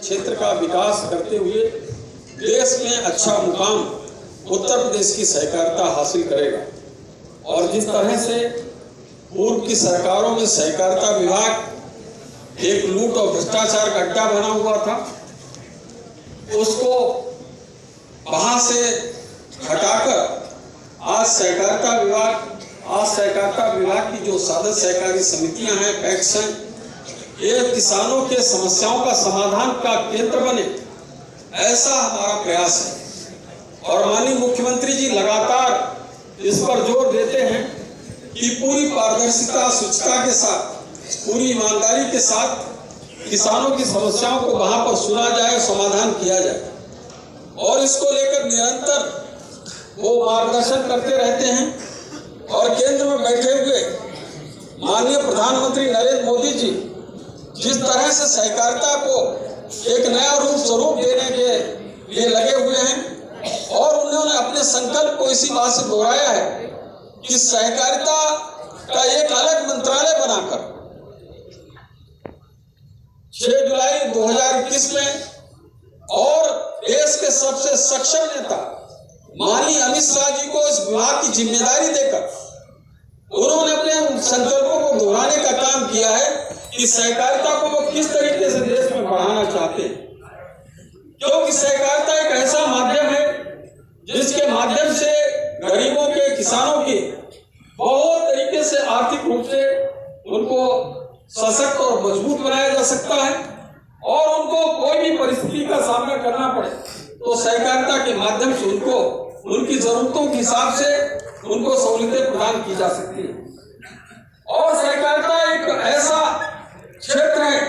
क्षेत्र का विकास करते हुए देश में अच्छा मुकाम उत्तर प्रदेश की सहकारिता हासिल करेगा। और जिस तरह से पूर्व की सरकारों में सहकारिता विभाग एक लूट और भ्रष्टाचार का अड्डा बना हुआ था, उसको वहां से हटाकर आज सहकारिता विभाग की जो साधन सहकारी समितियां हैं, पैक्स हैं, ये किसानों के समस्याओं का समाधान का केंद्र बने, ऐसा हमारा प्रयास है। और माननीय मुख्यमंत्री जी लगातार इस पर जोर देते हैं कि पूरी पारदर्शिता, शुचिता के साथ, पूरी ईमानदारी के साथ किसानों की समस्याओं को वहां पर सुना जाए, समाधान किया जाए। और इसको लेकर निरंतर वो मार्गदर्शन करते रहते हैं। और केंद्र में बैठे हुए माननीय प्रधानमंत्री नरेंद्र मोदी जी जिस तरह से सहकारिता को एक नया रूप स्वरूप देने के लिए लगे हुए हैं, और उन्होंने अपने संकल्प को इसी बात से दोहराया है कि सहकारिता का एक अलग मंत्रालय बनाकर 6 जुलाई 2021 में और देश के सबसे सक्षम नेता माननीय अमित शाह जी को इस विभाग की जिम्मेदारी देकर उन्होंने अपने संकल्पों को दोहराने का काम किया है कि सहकारिता को वो किस तरीके से देश में बढ़ाना चाहते हैं। क्योंकि सहकारिता एक ऐसा माध्यम है जिसके माध्यम से गरीबों के, किसानों की बहुत तरीके से आर्थिक रूप से उनको सशक्त और मजबूत बनाया जा सकता है। और उनको कोई भी परिस्थिति का सामना करना पड़े तो सहकारिता के माध्यम से उनको उनकी जरूरतों के हिसाब से उनको सहूलियतें प्रदान की जा सकती है। और सहकारिता एक ऐसा क्षेत्र है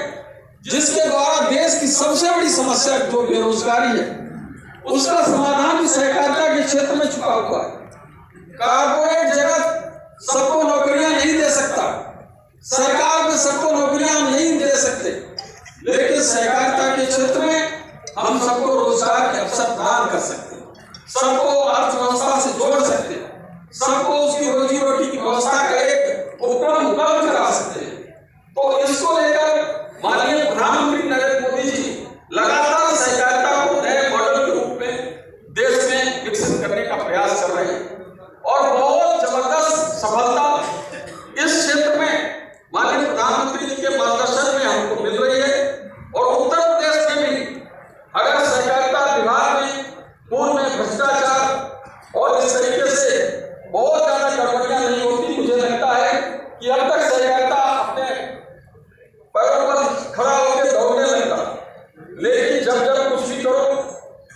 जिसके द्वारा देश की सबसे बड़ी समस्या जो बेरोजगारी है, उसका समाधान भी सहकारिता के क्षेत्र में छुपा हुआ है। कारपोरेट जगत सबको नौकरियां नहीं दे सकता, सरकार में सबको नौकरियां नहीं दे सकते, लेकिन सहकारिता के क्षेत्र में हम सबको रोजगार के अवसर प्रदान कर सकते हैं, सबको अर्थव्यवस्था से जोड़ सकते हैं, सबको उसकी रोजी रोटी की व्यवस्था का एक उपक्रम उपलब्ध करा सकते हैं। तो इसको लेकर माननीय प्रधानमंत्री नरेंद्र मोदी जी लगातार सहकारिता को नए मॉडल के रूप में देश में विकसित करने का प्रयास कर रहे हैं। और बहुत जबरदस्त सफलता इस क्षेत्र में माननीय प्रधानमंत्री जी के मार्गदर्शन में हमको मिल रही है। और उत्तर प्रदेश में भी अगर सहकारिता विभाग में पूर्व में भ्रष्टाचार और इस तरीके से बहुत ज्यादा गड़बड़ियां नहीं होती, मुझे लगता है कि अब तक सहकारिता अपने पैरों पर खड़ा होकर दौड़ने लगता। लेकिन जब कुछ भी करो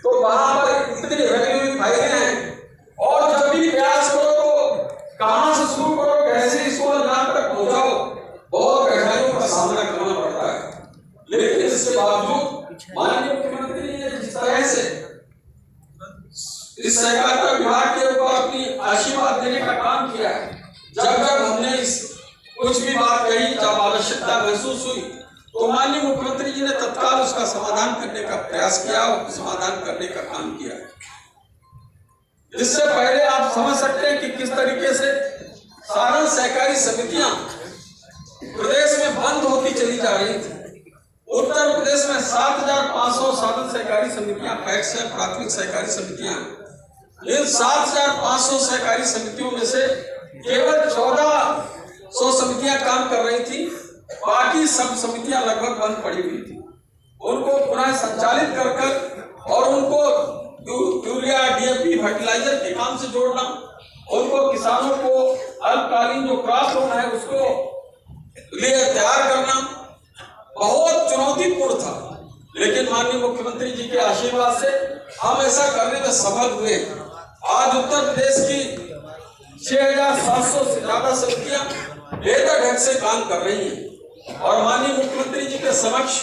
तो वहां पर इतनी रेवेन्यू फायदे हैं, और जब भी प्रयास करो तो कहां से शुरू करो, कैसे इसको नाम तक पहुंचाओ, बहुत कठिनाइयों का सामना करना पड़ता है। लेकिन इसके बावजूद माननीय मुख्यमंत्री ने जिस तरह से इस सहकारिता विभाग के ऊपर अपनी आशीर्वाद देने का काम किया है, जब हमने इस कुछ भी बात कही, जब आवश्यकता महसूस हुई तो माननीय मुख्यमंत्री जी ने तत्काल उसका समाधान करने का प्रयास किया और समाधान करने का काम किया। इससे पहले आप समझ सकते हैं कि किस तरीके से साधन सहकारी समितियां प्रदेश में बंद होती चली जा रही थी। उत्तर प्रदेश में 7,500 साधन सहकारी समितियां पैक्स हैं, प्राथमिक सहकारी समितियां। इन 7,500 सहकारी समितियों में से केवल 1,400 समितियां काम कर रही थी, बाकी सब समितियां लगभग बंद पड़ी हुई थी। उनको पुनः संचालित कर और उनको यूरिया, डीएपी, फर्टिलाइजर के काम से जोड़ना, उनको किसानों को अल्पकालीन जो क्रॉप लोन है उसको लिए तैयार करना बहुत चुनौतीपूर्ण था। लेकिन माननीय मुख्यमंत्री जी के आशीर्वाद से हम ऐसा करने में सफल हुए। आज उत्तर प्रदेश की 6,700 से ज्यादा समितियां बेहतर ढंग से काम कर रही हैं। और माननीय मुख्यमंत्री जी के समक्ष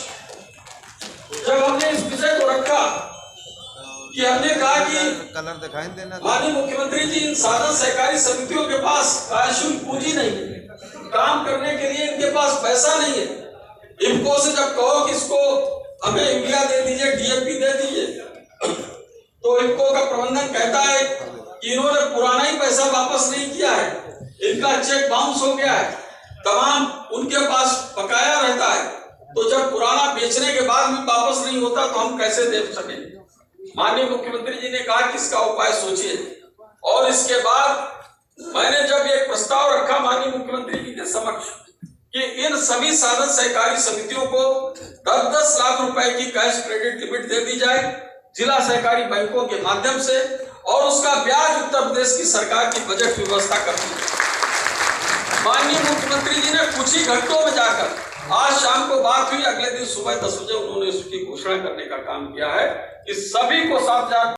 जब हमने इस विषय को रखा कि हमने कहा कि कलर दिखाई देना, माननीय मुख्यमंत्री जी इन साधन सहकारी समितियों के पास कार्यशील पूंजी नहीं है, काम करने के लिए इनके पास पैसा नहीं है। इनको से जब कहो कि इसको हमें यूरिया दे दीजिए, डीएपी दे दीजिए, तो इनको का प्रबंधन कहता है कि इन्होंने पुराना ही पैसा वापस नहीं किया है, इनका चेक बाउंस हो गया है, तमाम उनके पास बकाया रहता है। तो जब पुराना बेचने के बाद भी वापस नहीं होता तो हम कैसे दे सकें? माननीय मुख्यमंत्री जी ने कहा कि इसका उपाय सोचिए, और इसके बाद मैंने जब एक प्रस्ताव रखा माननीय मुख्यमंत्री जी के समक्ष कि इन सभी साधन सहकारी समितियों को 10-10 लाख रुपए की कैश क्रेडिट लिमिट दे दी जाए जिला सहकारी बैंकों के माध्यम से, और उसका ब्याज उत्तर प्रदेश की सरकार की बजट व्यवस्था करती है। माननीय मुख्यमंत्री जी ने कुछ ही घंटों में जाकर, आज शाम को बात हुई, अगले दिन सुबह 10 बजे उन्होंने इसकी घोषणा करने का काम किया है कि सभी को 7,000